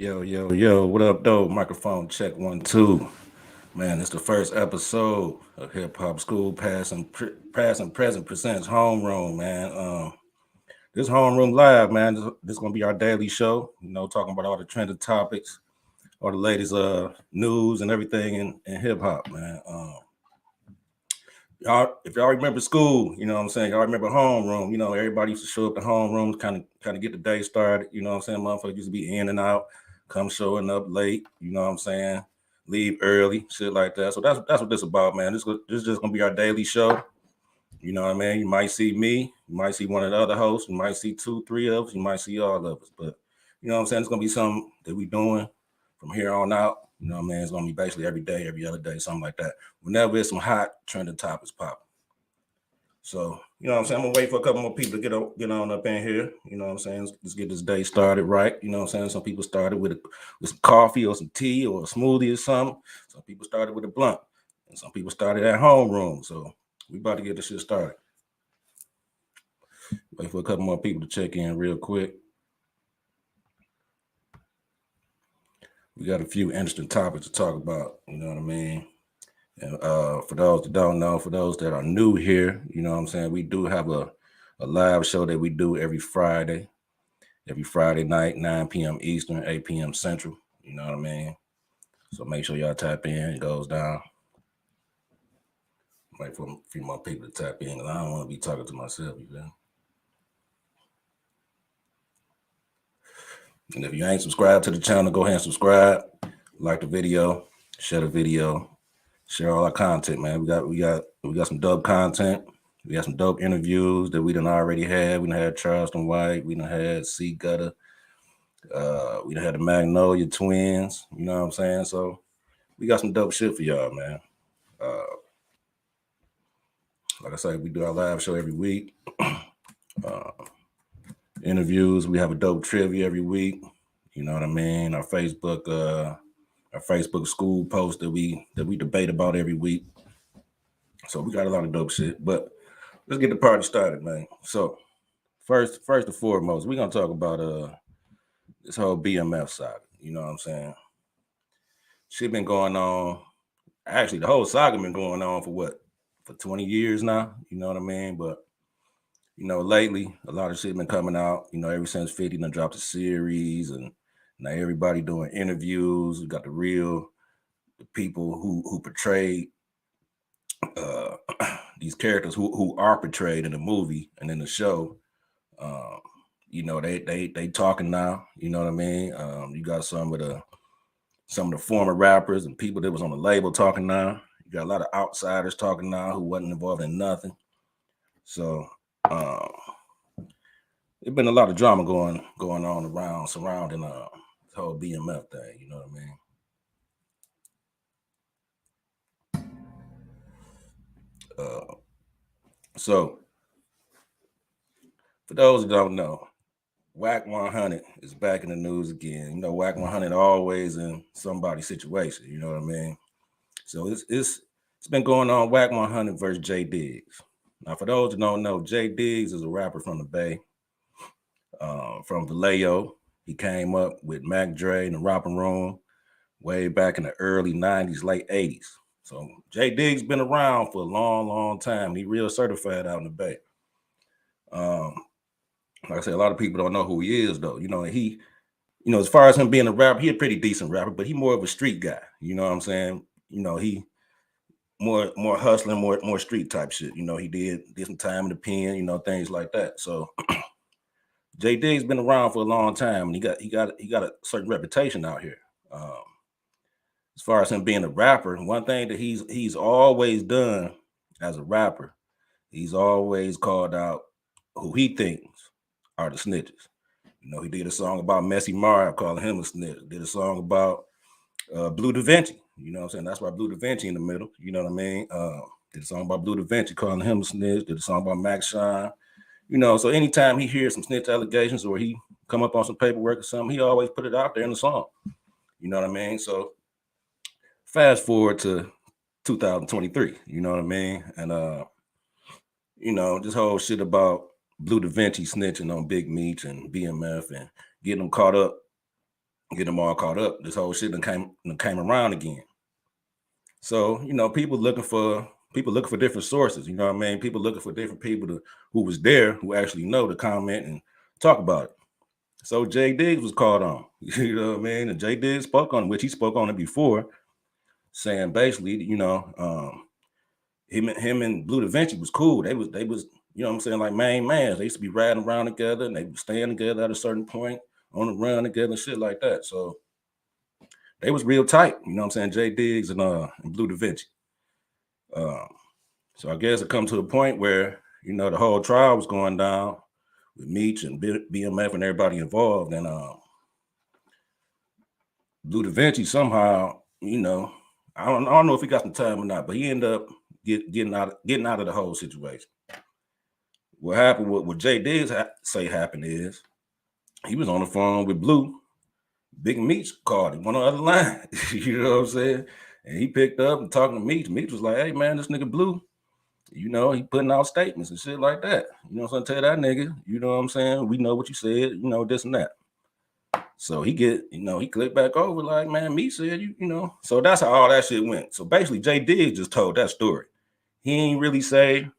Yo, what up, though? Microphone check 1 2. Man, it's the first episode of Hip Hop School Past and Present presents Homeroom, man. This Homeroom Live, man, this is gonna be our daily show. Talking about all the trending topics, all the latest news and everything in hip hop, man. Y'all, if y'all remember school, you know what I'm saying. Y'all remember homeroom. Everybody used to show up to homeroom, kind of get the day started. You know what I'm saying. Motherfuckers used to be in and out, come showing up late. You know what I'm saying. Leave early, shit like that. So that's what this about, man. This is just gonna be our daily show. You know what I mean. You might see me, you might see one of the other hosts, you might see 2, 3 of us, you might see all of us. But you know what I'm saying. It's gonna be something that we doing from here on out. You know what I mean? It's gonna be basically every day, every other day, something like that. Whenever there's some hot trending topics pop. So, you know what I'm saying? I'm gonna wait for a couple more people to get on up in here. You know what I'm saying? Let's get this day started right. You know what I'm saying? Some people started with some coffee or some tea or a smoothie or something. Some people started with a blunt. And some people started at homeroom. So we about to get this shit started. Wait for a couple more people to check in real quick. We got a few interesting topics to talk about. You know what I mean? And for those that don't know, for those that are new here, you know what I'm saying, we do have a live show that we do every Friday night, 9 p.m. Eastern, 8 p.m. Central. You know what I mean? So make sure y'all tap in. It goes down. Wait for a few more people to tap in, because I don't want to be talking to myself, you know? And if you ain't subscribed to the channel, go ahead and subscribe, like the video, share the video, share all our content, man. We got some dope content. We got some dope interviews that we done already had. We done had Charleston White. We done had C Gutter. We done had the Magnolia Twins. You know what I'm saying? So we got some dope shit for y'all, man. Like I said, we do our live show every week. Interviews. We have a dope trivia every week. You know what I mean? Our Facebook school post that we debate about every week. So we got a lot of dope shit. But let's get the party started, man. So first and foremost, we're gonna talk about this whole BMF saga. You know what I'm saying? Shit been going on. Actually, the whole saga been going on for 20 years now. You know what I mean? But lately a lot of shit been coming out. Ever since 50 done dropped a series, and now everybody doing interviews. We got the people who portrayed these characters who are portrayed in the movie and in the show. They talking now. You know what I mean? You got some of the former rappers and people that was on the label talking now. You got a lot of outsiders talking now who wasn't involved in nothing. So it's been a lot of drama going on around surrounding this whole BMF thing. You know what I mean? So for those who don't know, Wack 100 is back in the news again. Wack 100 always in somebody's situation. You know what I mean? So it's been going on. Wack 100 versus JDiggs. Now, for those who don't know, JDiggs is a rapper from the Bay, from Vallejo. He came up with Mac Dre and the Homeroom way back in the early 90s, late 80s. So JDiggs been around for a long time. He real certified out in the Bay. Like I said, a lot of people don't know who he is, though. He, as far as him being a rapper, he a pretty decent rapper, but he more of a street guy. You know what I'm saying? He more hustling, more street type shit. He did some time in the pen, things like that. So JD's been around for a long time, and he got a certain reputation out here. As far as him being a rapper, one thing that he's always done as a rapper, he's always called out who he thinks are the snitches. He did a song about Messy Marv, calling him a snitch. Did a song about Bleu Davinci. You know what I'm saying? That's why Bleu Davinci in the middle. You know what I mean? Did a song about Bleu Davinci, calling him a snitch. Did a song about Max Shine. So anytime he hears some snitch allegations or he come up on some paperwork or something, he always put it out there in the song. You know what I mean? So fast forward to 2023. You know what I mean? And this whole shit about Bleu Davinci snitching on Big Meech and BMF and getting them caught up get them all caught up. This whole shit came around again. So, you know, people looking for different sources. You know what I mean? People looking for different people who was there, who actually know, to comment and talk about it. So JDiggs was called on. You know what I mean? And JDiggs spoke on it, which he spoke on it before, saying basically, you know, him and Bleu Davinci was cool. They was, you know what I'm saying, like main mans. They used to be riding around together, and they would stand together at a certain point on the run together and shit like that. So they was real tight, you know what I'm saying, JDiggs and Bleu Davinci. So I guess it come to the point where, you know, the whole trial was going down with Meech and BMF and everybody involved, and Bleu Davinci somehow, you know, I don't know if he got some time or not, but he ended up getting out of the whole situation. What happened? What JDiggs say happened is he was on the phone with Blue. Big Meech called him on the other line. You know what I'm saying? And he picked up and talking to Meech. Meech was like, "Hey man, this nigga Blue, you know, he putting out statements and shit like that. You know what I'm saying? Tell that nigga, you know what I'm saying? We know what you said, you know, this and that." So he clicked back over like, "Man, Meech said you know." So that's how all that shit went. So basically, JDiggs just told that story. He ain't really say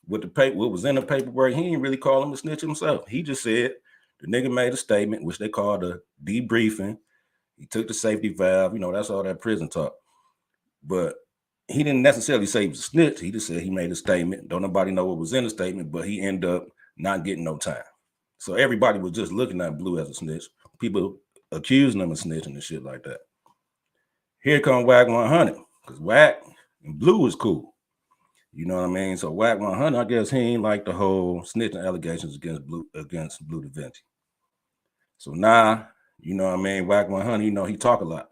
what was in the paperwork. He ain't really call him a snitch himself. He just said the nigga made a statement, which they called a debriefing. He took the safety valve. You know, that's all that prison talk. But he didn't necessarily say he was a snitch. He just said he made a statement. Don't nobody know what was in the statement, but he ended up not getting no time. So everybody was just looking at Blue as a snitch. People accusing him of snitching and shit like that. Here come Wack 100, because Wack and Blue is cool. You know what I mean? So Wack 100, I guess he ain't like the whole snitching allegations against Bleu Davinci. So now, you know what I mean, Wack 100, you know, he talk a lot.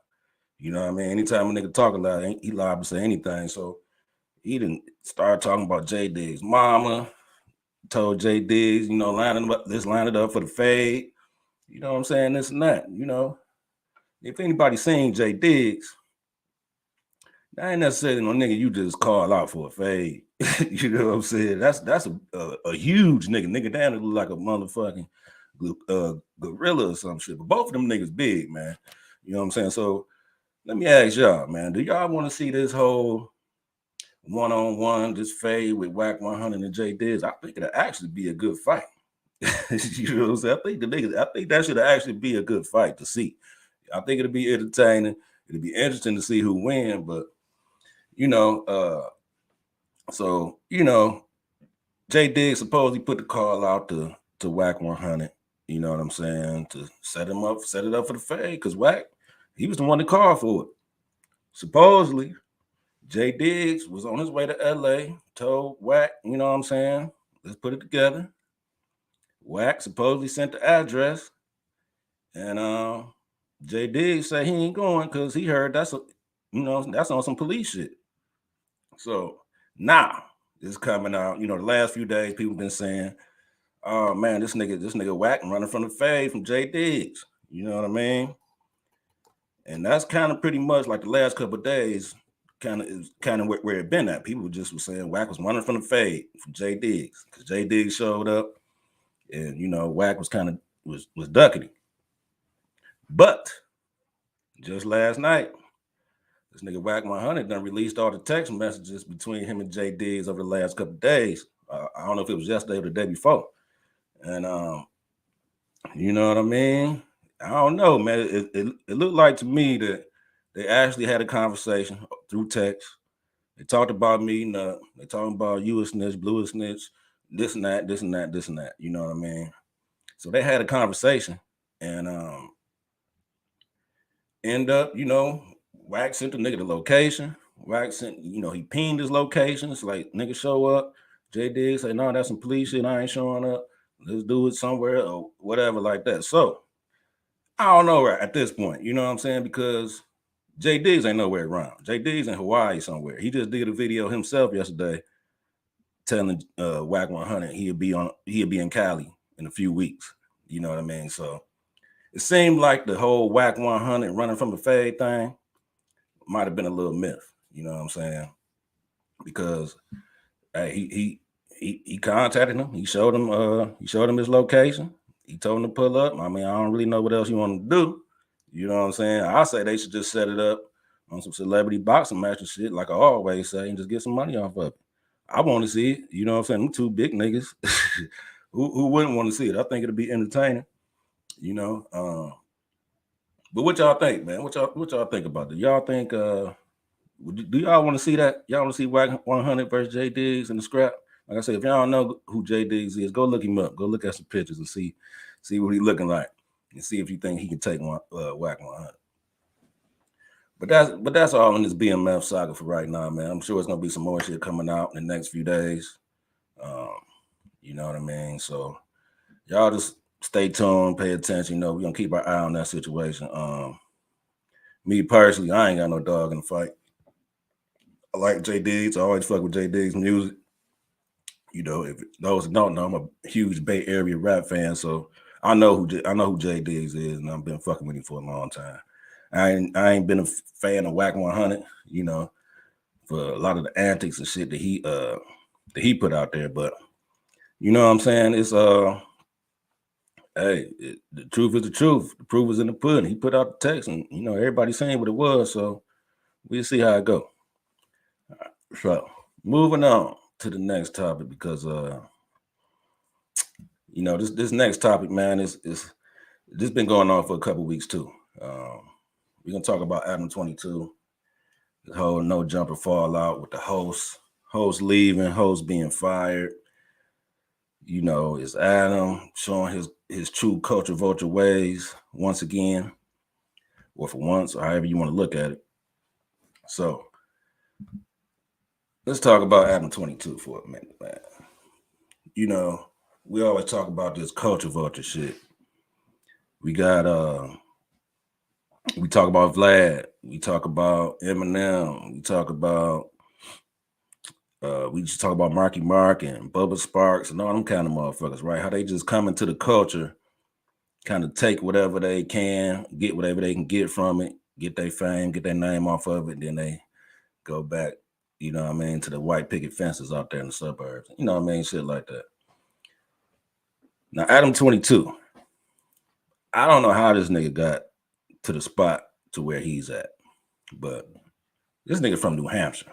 You know what I mean? Anytime a nigga talk a lot, he liable to say anything. So he didn't start talking about JDiggs' mama, told JDiggs, you know, line it up for the fade. You know what I'm saying? This and that. You know, if anybody seen JDiggs, that ain't necessarily no nigga you just call out for a fade. You know what I'm saying? That's a huge nigga. Nigga down to look like a motherfucking gorilla or some shit. But both of them niggas big, man. You know what I'm saying? So let me ask y'all, man, do y'all want to see this whole one-on-one, this fade with Wack 100 and JDiggs? I think it'll actually be a good fight. You know what I'm saying? I think that should actually be a good fight to see. I think it'll be entertaining. It'll be interesting to see who wins, but you know, so you know, JDiggs supposedly put the call out to Wack 100. You know what I'm saying? To set it up for the fade, because Wack, he was the one that called for it. Supposedly, JDiggs was on his way to LA, told Wack, you know what I'm saying? Let's put it together. Wack supposedly sent the address, and JDiggs said he ain't going because he heard that's on some police shit. So now it's coming out. You know, the last few days people been saying, "Oh man, this nigga Wack running from the fade from JDiggs." You know what I mean? And that's kind of pretty much like the last couple of days. Kind of where it been at. People just were saying Wack was running from the fade from JDiggs because JDiggs showed up, and you know Wack was kind of was ducking him. But just last night, this nigga Wack 100 done released all the text messages between him and JDiggs over the last couple of days. I don't know if it was yesterday or the day before, and you know what I mean. I don't know, man. It looked like to me that they actually had a conversation through text. They talked about meeting up. They talking about you a snitch, Blue a snitch, this and that, this and that, this and that. You know what I mean? So they had a conversation, and end up, you know, Wack sent the nigga the location. Wack sent, you know, he pinged his location. It's like, nigga show up. JDiggs say, "No, that's some police shit. I ain't showing up. Let's do it somewhere," or whatever like that. So I don't know at this point, you know what I'm saying? Because JDiggs ain't nowhere around. JDiggs in Hawaii somewhere. He just did a video himself yesterday telling Wack 100 he'll be in Cali in a few weeks. You know what I mean? So it seemed like the whole Wack 100 running from the fade thing might have been a little myth. You know what I'm saying? Because he contacted him. He showed him his location. He told him to pull up. I mean, I don't really know what else you want him to do. You know what I'm saying? I say they should just set it up on some celebrity boxing match and shit, like I always say, and just get some money off of it. I want to see it. You know what I'm saying? Them two big niggas. who wouldn't want to see it? I think it'll be entertaining. You know. But what y'all think, man? What y'all think about it? Y'all think do y'all want to see that? Y'all want to see Wack 100 versus JDiggs in the scrap? Like I said, if y'all don't know who JDiggs is, go look him up. Go look at some pictures and see what he's looking like, and see if you think he can take Wack 100. But that's all in this BMF saga for right now, man. I'm sure it's gonna be some more shit coming out in the next few days. You know what I mean? So y'all just stay tuned, pay attention. You know, we're gonna keep our eye on that situation. Me personally, I ain't got no dog in the fight. I like JDiggs. I always fuck with JDiggs music. You know, if those who don't know, I'm a huge Bay Area rap fan, so I know who JDiggs is, and I've been fucking with him for a long time. I ain't been a fan of Wack 100, you know, for a lot of the antics and shit that he put out there, but you know what I'm saying? It's hey, the truth is the truth. The proof is in the pudding. He put out the text, and you know everybody's saying what it was, so we'll see how it go. So moving on to the next topic, because you know this next topic, man, is this been going on for a couple weeks too. We're gonna talk about Adam22, the whole no jumper fallout with the host leaving, host being fired. You know, is Adam showing his true culture vulture ways once again, or for once, or however you want to look at it. So let's talk about Adam22 for a minute, man. You know, we always talk about this culture vulture shit. We got we talk about Vlad, we talk about Eminem, we talk about we just talk about Marky Mark and Bubba Sparks and all them kind of motherfuckers, right? How they just come into the culture, kind of take whatever they can, get whatever they can get from it, get their fame, get their name off of it, then they go back, you know what I mean, to the white picket fences out there in the suburbs. You know what I mean? Shit like that. Now, Adam22, I don't know how this nigga got to the spot to where he's at, but this nigga from New Hampshire.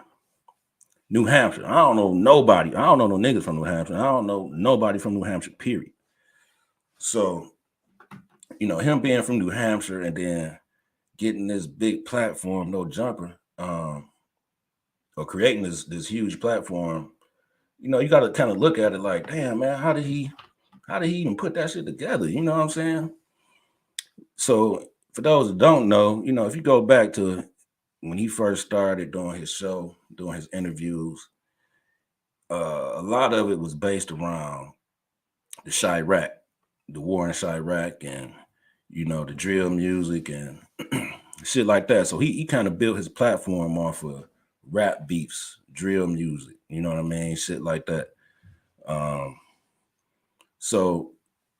New Hampshire. I don't know nobody. I don't know no niggas from New Hampshire. I don't know nobody from New Hampshire, period. So, you know, him being from New Hampshire and then getting this big platform, no jumper, or creating this huge platform, you know, you got to kind of look at it like, damn, man, how did he even put that shit together? You know what I'm saying? So for those that don't know, you know, if you go back to when he first started doing his show, doing his interviews, a lot of it was based around the Chirac, the war in Chirac, and you know, the drill music and shit like that. So he kind of built his platform off of rap beefs, drill music, you know what I mean? Shit like that. So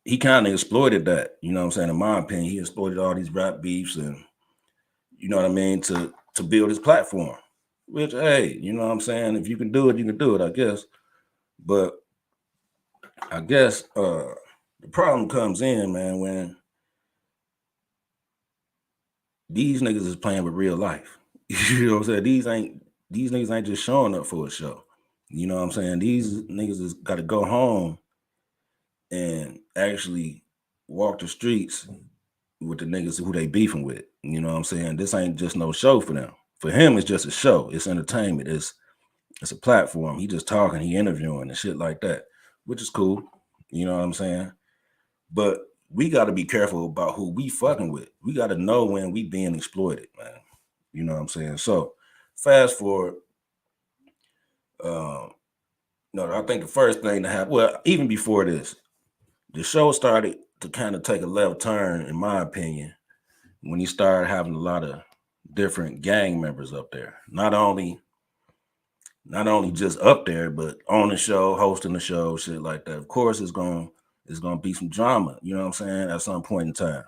he kind of exploited that, you know what I'm saying? In my opinion, he exploited all these rap beefs and, you know what I mean, to build his platform, which, hey, you know what I'm saying? If you can do it, you can do it, I guess. But I guess the problem comes in, man, when these niggas is playing with real life. You know what I'm saying? These niggas ain't just showing up for a show. You know what I'm saying? These niggas has got to go home and actually walk the streets with the niggas who they beefing with. You know what I'm saying? This ain't just no show for them. For him, it's just a show. It's entertainment. It's a platform. He just talking, he interviewing and shit like that, which is cool. You know what I'm saying? But we got to be careful about who we fucking with. We got to know when we being exploited, man. You know what I'm saying? So fast forward, no, I think the first thing to happen, well, even before this, the show started to kind of take a left turn, in my opinion, when he started having a lot of different gang members up there. Not only just up there, but on the show, hosting the show, shit like that. Of course, it's gonna be some drama, you know what I'm saying, at some point in time.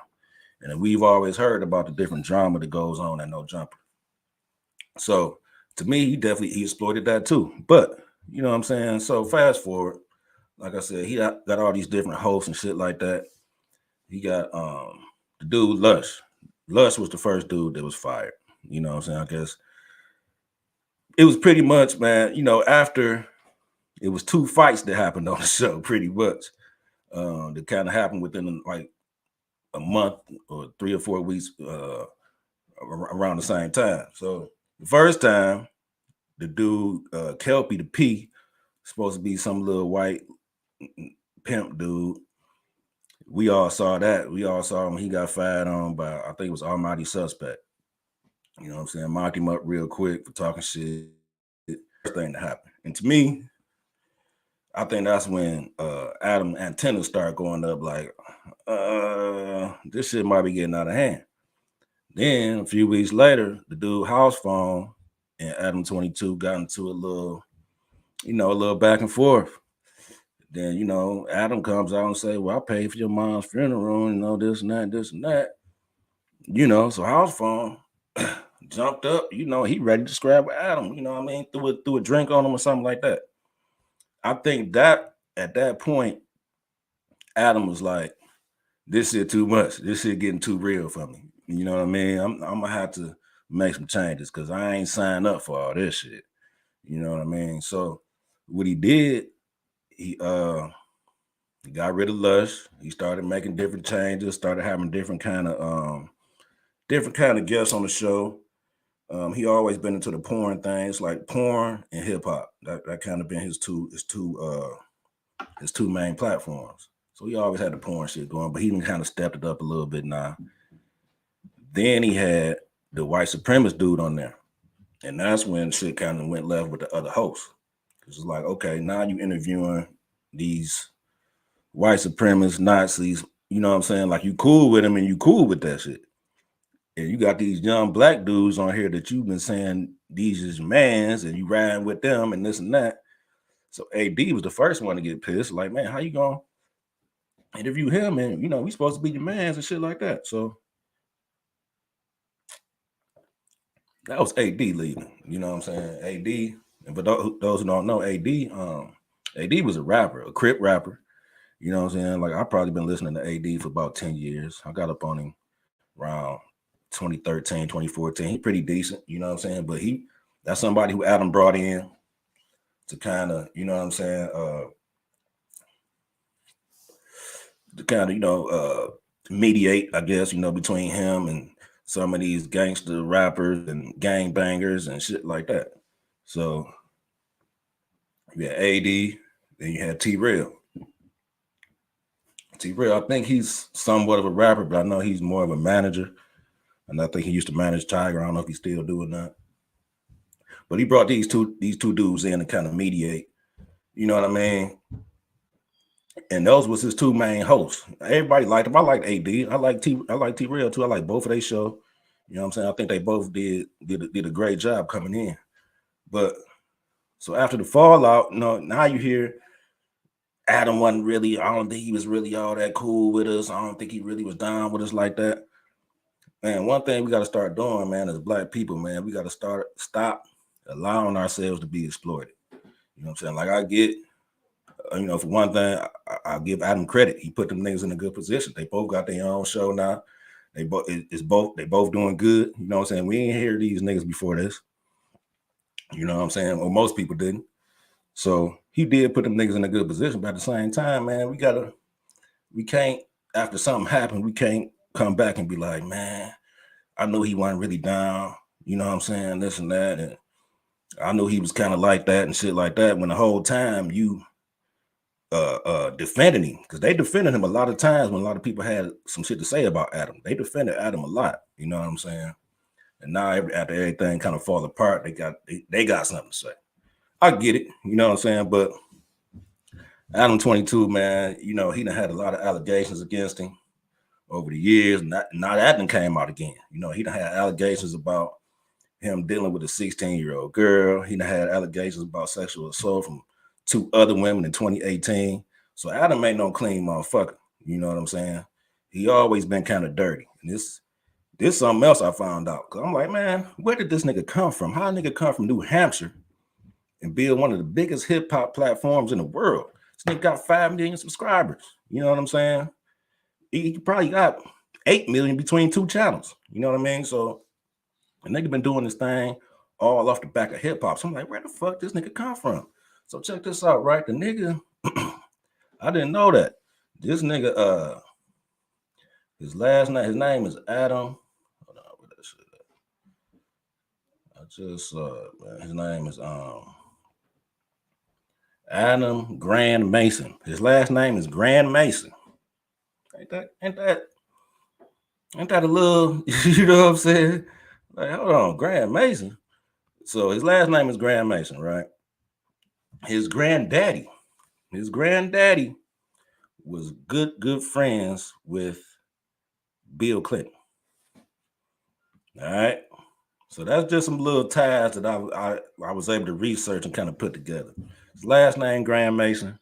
And we've always heard about the different drama that goes on at No Jumper. So to me, he exploited that too. But you know what I'm saying? So fast forward, like I said, he got all these different hosts and shit like that. He got the dude Lush. Lush was the first dude that was fired. You know what I'm saying? I guess it was pretty much, man, you know, after it was 2 fights that happened on the show, pretty much. That kind of happened within like a month or 3 or 4 weeks around the same time. So the first time, the dude, Kelpie the P, supposed to be some little white pimp dude. We all saw that. We all saw him. He got fired on by, I think it was Almighty Suspect. You know what I'm saying? Mocked him up real quick for talking shit. First thing that happened. And to me, I think that's when Adam antennas start going up like, this shit might be getting out of hand. Then a few weeks later, the dude House Phone and Adam22 got into a little, you know, a little back and forth. Then, you know, Adam comes out and say, well, I paid for your mom's funeral, you know, this and that, this and that. You know, so House Phone jumped up, you know, he ready to scrap with Adam, you know what I mean? Threw a drink on him or something like that. I think that at that point, Adam was like, this shit too much. This shit getting too real for me. You know what I mean? I'm gonna have to make some changes because I ain't signed up for all this shit. You know what I mean? So what he did, he got rid of Lush. He started making different changes, started having different kind of guests on the show. He always been into the porn things, like porn and hip hop. That kind of been his two main platforms. So he always had the porn shit going, but he kind of stepped it up a little bit now. Then he had the white supremacist dude on there. And that's when shit kind of went left with the other hosts. It's like, okay, now you interviewing these white supremacist Nazis, you know what I'm saying? Like you cool with them and you cool with that shit. And you got these young black dudes on here that you've been saying these is mans and you riding with them and this and that. So AD was the first one to get pissed. Like, man, how you gonna interview him? And you know, we supposed to be your mans and shit like that. So that was AD leaving. You know what I'm saying? AD, and for those who don't know, AD was a rapper, a Crip rapper. You know what I'm saying? Like I've probably been listening to AD for about 10 years. I got up on him around 2013, 2014. He pretty decent, you know what I'm saying? But that's somebody who Adam brought in to kind of, you know what I'm saying, to kind of, you know, mediate, I guess, you know, between him and some of these gangster rappers and gang bangers and shit like that. So you had AD, then you had TReal. TReal, I think he's somewhat of a rapper, but I know he's more of a manager. And I think he used to manage Tiger. I don't know if he's still doing that. But he brought these two dudes in to kind of mediate. You know what I mean? And those was his two main hosts. Everybody liked him. I liked AD. I like TReal too. I like both of their show. You know what I'm saying? I think they both did a great job coming in. But so after the fallout, you know, now you hear Adam wasn't really, I don't think he was really all that cool with us. I don't think he really was down with us like that. Man, one thing we got to start doing, man, as black people, man, we got to stop allowing ourselves to be exploited. You know what I'm saying? Like I get, you know, for one thing, I give Adam credit. He put them niggas in a good position. They both got their own show now. They both doing good. You know what I'm saying? We ain't hear these niggas before this. You know what I'm saying? Well, most people didn't. So he did put them niggas in a good position. But at the same time, man, we can't, after something happened, we can't come back and be like, man, I knew he wasn't really down. You know what I'm saying? This and that. And I knew he was kind of like that and shit like that. When the whole time you defending him, because they defended him a lot of times when a lot of people had some shit to say about Adam. They defended Adam a lot. You know what I'm saying? And now after everything kind of fall apart, they got something to say. I get it, you know what I'm saying? But Adam22, man, you know, he done had a lot of allegations against him over the years. Now that done came out again. You know, he done had allegations about him dealing with a 16-year-old girl. He done had allegations about sexual assault from 2 other women in 2018. So Adam ain't no clean motherfucker. You know what I'm saying? He always been kind of dirty. And this something else I found out. Cause I'm like, man, where did this nigga come from? How a nigga come from New Hampshire and build one of the biggest hip hop platforms in the world? This nigga got 5 million subscribers. You know what I'm saying? He probably got 8 million between 2 channels. You know what I mean? So, a nigga been doing this thing all off the back of hip hop. So I'm like, where the fuck this nigga come from? So check this out, right? The nigga, I didn't know that. This nigga, his name is Adam. Hold on, where that shit at? I just man, his name is Adam Grand Mason. His last name is Grand Mason. Ain't that a little, you know what I'm saying? Like, hold on, Grand Mason. So his last name is Grand Mason, right? His granddaddy was good friends with Bill Clinton. All right. So that's just some little ties that I was able to research and kind of put together. His last name, Grand Mason,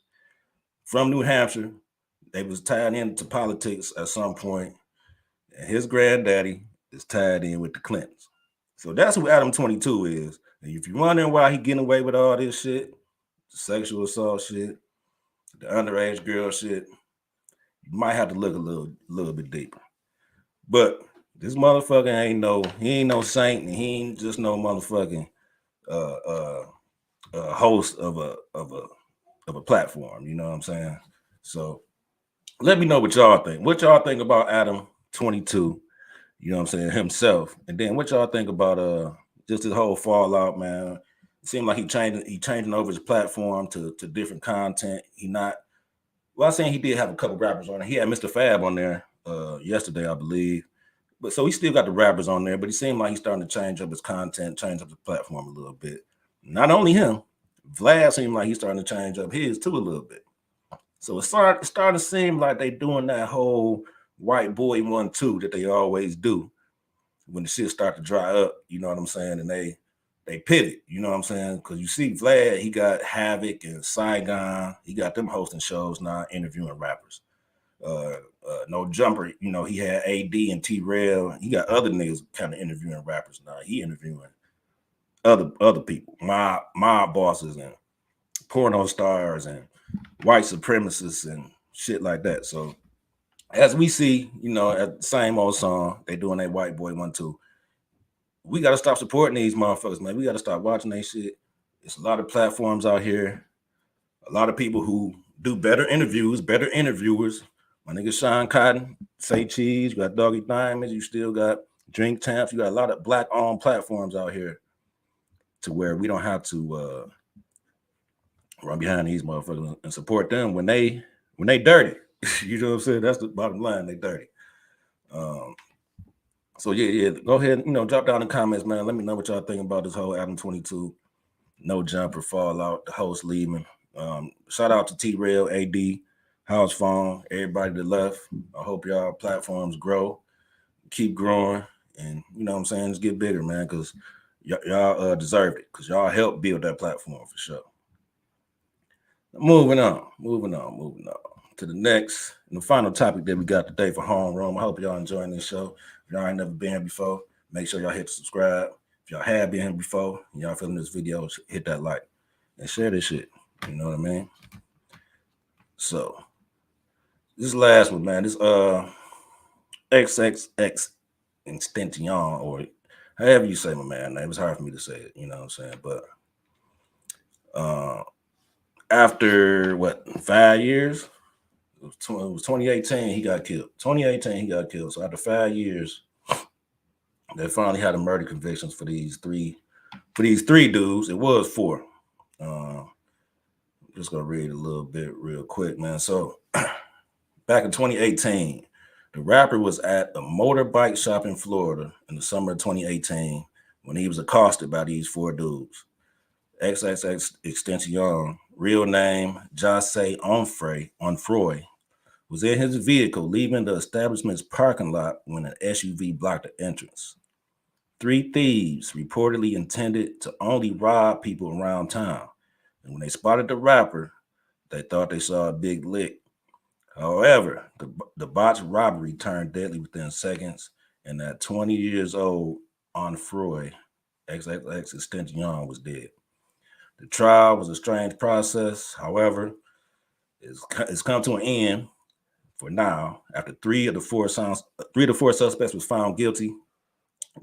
from New Hampshire. They was tied into politics at some point, and his granddaddy is tied in with the Clintons. So that's who Adam22 is. And if you're wondering why he getting away with all this shit, the sexual assault shit, the underage girl shit, you might have to look a little bit deeper. But this motherfucker ain't no saint, and he ain't just no motherfucking host of a platform. You know what I'm saying? So let me know what y'all think. What y'all think about Adam22? You know what I'm saying, himself, and then what y'all think about just his whole fallout, man? It seemed like he changing over his platform to different content. I'm saying he did have a couple rappers on there. He had Mr. Fab on there yesterday, I believe. But so he still got the rappers on there, but he seemed like he's starting to change up his content, change up the platform a little bit. Not only him, Vlad seemed like he's starting to change up his too a little bit. So it's starting to seem like they doing that whole white boy 1-2 that they always do when the shit start to dry up. You know what I'm saying? And they pivot. You know what I'm saying? Because you see Vlad, he got Havoc and Saigon. He got them hosting shows now, interviewing rappers. No Jumper, you know, he had AD and TReal. He got other niggas kind of interviewing rappers now. He interviewing other people, mob bosses and porno stars and white supremacists and shit like that. So as we see, you know, at the same old song, they doing that white boy 1-2. We got to stop supporting these motherfuckers, man. We got to stop watching their shit. It's a lot of platforms out here. A lot of people who do better interviews, better interviewers. My nigga Sean Cotton, Say Cheese, you got Doggy Diamonds, you still got Drink Champs. You got a lot of black-owned platforms out here to where we don't have to run behind these motherfuckers and support them when they dirty. You know what I'm saying? That's the bottom line. They dirty. So yeah. Go ahead, you know, drop down in the comments, man. Let me know what y'all think about this whole Adam22, No Jumper fallout, the host leaving. Shout out to TReal, AD, House Phone, everybody that left. I hope y'all platforms grow, keep growing, and you know what I'm saying, just get bigger, man, because y'all deserve it, because y'all helped build that platform for sure. Moving on to the next and the final topic that we got today for Homeroom. I hope y'all enjoying this show. If y'all ain't never been here before, make sure y'all hit subscribe. If y'all have been here before and y'all feeling this video, hit that like and share this shit. You know what I mean? So this last one, man, this XXXTentacion, or however you say my man name. It's hard for me to say it, you know what I'm saying? But after what, 5 years? It was 2018 he got killed. 2018 he got killed. So after 5 years, they finally had a murder convictions for these three dudes. It was 4. Just gonna read a little bit real quick, man. So back in 2018, the rapper was at a motorbike shop in Florida in the summer of 2018 when he was accosted by these 4 dudes. XXXTentacion, real name Jose Onfroy, was in his vehicle leaving the establishment's parking lot when an SUV blocked the entrance. 3 thieves reportedly intended to only rob people around town, and when they spotted the rapper, they thought they saw a big lick. However, the botched robbery turned deadly within seconds, and at 20 years old, Onfroy, XXXTentacion, was dead. The trial was a strange process. However, it's come to an end for now, after three of the four suspects was found guilty,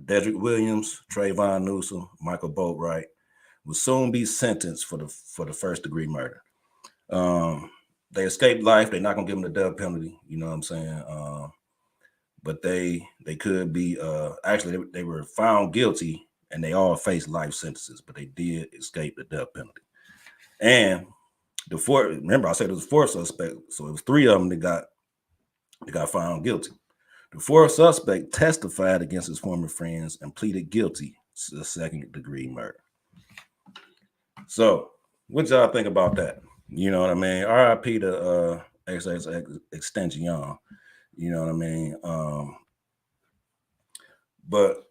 Dedrick Williams, Trayvon Newsom, Michael Boatwright will soon be sentenced for the first-degree murder. They escaped life. They're not gonna give them the death penalty. You know what I'm saying? But they could be. Actually, they were found guilty, and they all faced life sentences. But they did escape the death penalty. And the fourth. Remember, I said it was four suspects, so it was three of them that got found guilty. The fourth suspect testified against his former friends and pleaded guilty to the second-degree murder. So, what y'all think about that? You know what I mean? R.I.P. to XXXTentacion. You know what I mean? But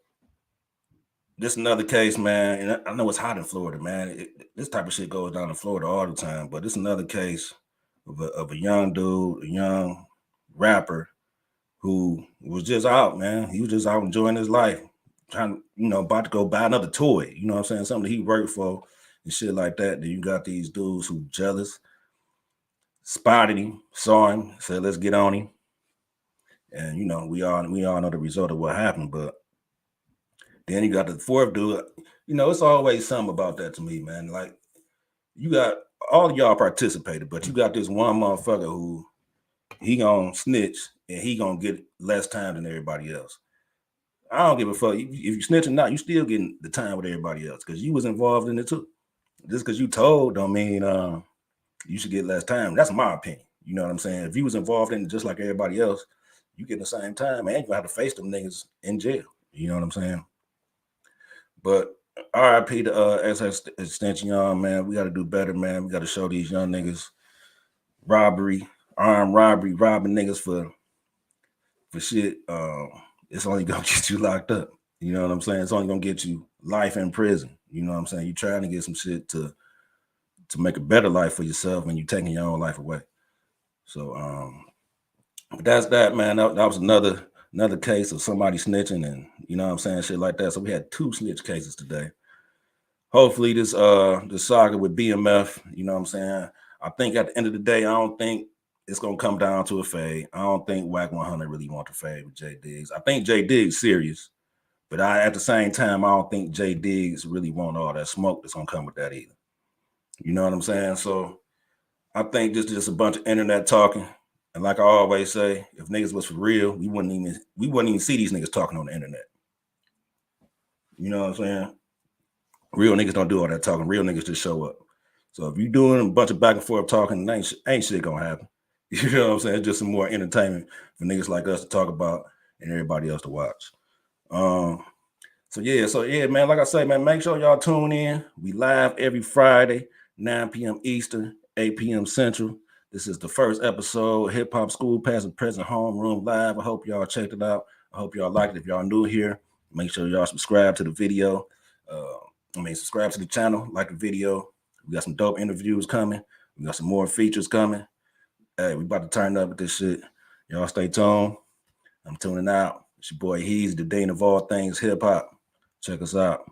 this is another case, man. And I know it's hot in Florida, man. This type of shit goes down in Florida all the time. But this is another case of a young dude, a young rapper who was just out, man. He was just out enjoying his life, trying, about to go buy another toy. You know what I'm saying? Something that he worked for and shit like that. Then you got these dudes who jealous, spotted him, saw him, said, let's get on him. And, we all know the result of what happened. But then you got the fourth dude. It's always something about that to me, man. Like, you got all of y'all participated, but you got this one motherfucker who he gonna snitch and he gonna get less time than everybody else. I don't give a fuck. If you snitch or not, you still getting the time with everybody else because you was involved in it too. Just because you told don't mean you should get less time. That's my opinion. You know what I'm saying? If you was involved in it just like everybody else, you get the same time, man. You gonna have to face them niggas in jail. You know what I'm saying? But RIP to XXXTentacion, man. We got to do better, man. We got to show these young niggas armed robbery, robbing niggas for shit. It's only gonna get you locked up. You know what I'm saying? It's only gonna get you life in prison. You know what I'm saying? You trying to get some shit to make a better life for yourself and you taking your own life away. So but that's that, man. That was another case of somebody snitching and you know what I'm saying, shit like that. So we had 2 snitch cases today. Hopefully this saga with BMF, you know what I'm saying? I think at the end of the day, I don't think it's gonna come down to a fade. I don't think Wack 100 really want to fade with JDiggs. I think JDiggs serious, but at the same time, I don't think JDiggs really want all that smoke that's gonna come with that either. You know what I'm saying? So I think this is just a bunch of internet talking. And like I always say, if niggas was for real, we wouldn't even see these niggas talking on the internet. You know what I'm saying? Real niggas don't do all that talking. Real niggas just show up. So if you doing a bunch of back and forth talking, ain't shit gonna happen. You know what I'm saying? It's just some more entertainment for niggas like us to talk about and everybody else to watch. So yeah, man, like I say, man, make sure y'all tune in. We live every Friday, 9 p.m. Eastern, 8 p.m. Central. This is the first episode, Hip Hop School Past and Present Homeroom Live. I hope y'all checked it out. I hope y'all liked it. If y'all new here, make sure y'all subscribe to the video. Subscribe to the channel, like the video. We got some dope interviews coming. We got some more features coming. Hey, we about to turn up with this shit. Y'all stay tuned. I'm tuning out. It's your boy He's the Dean of all things hip hop. Check us out.